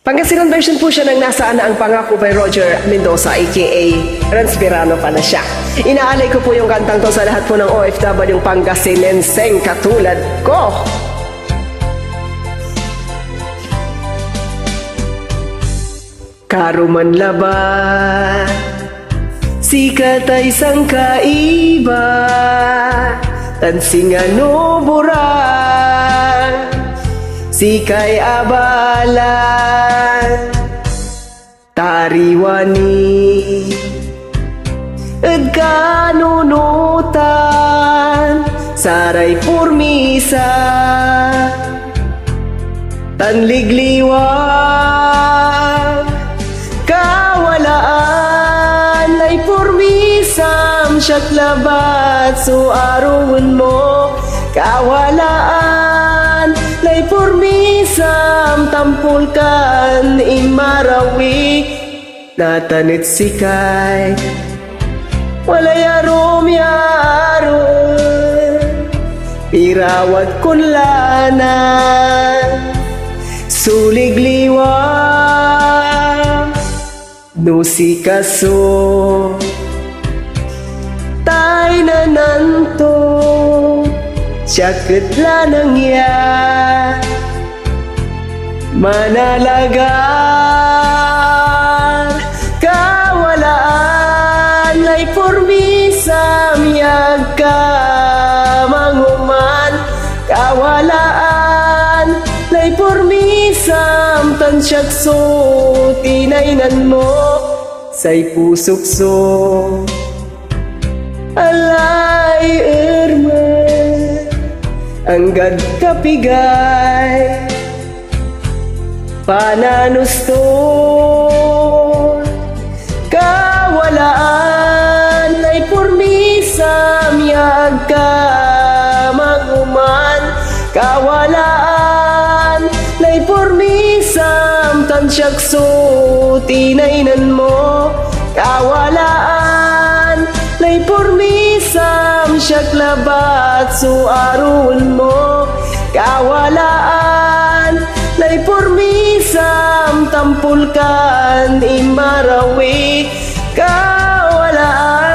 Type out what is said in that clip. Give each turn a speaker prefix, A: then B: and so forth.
A: Pangasinan version po siya ng Nasaan na ang Pangako by Roger Mendoza aka Ransperano pala siya. Inaalay ko po yung kantang to sa lahat po ng OFW Pangasinenseng katulad ko. Karuman laba, sikat ay isang kaiba, tansingan uburan, sikay abalan, tariwani, ed kanunutan, saray purmisa, tanligliwag, kawalaan ay purmisam siyat labat so arawan mo, kawalaan lay purmisam tampulkan imarawi natanit sikay walay arom yaron pirawat kunlanan suligliwang nusi kaso tay nananto syakit lanang ya manalagar kawalaan lay purmisam yagka manguman kawalaan lay purmisam tansyakso tinaynan mo say pusukso alay erman anggad kapigay pananuston kawalaan lay purmisam yagka maguman kawalaan lay purmisam tansyakso tinaynan mo kawalaan lay purmisam syak labat so arun mo kawalaan lay purmisam tampulkan imarawi kawalaan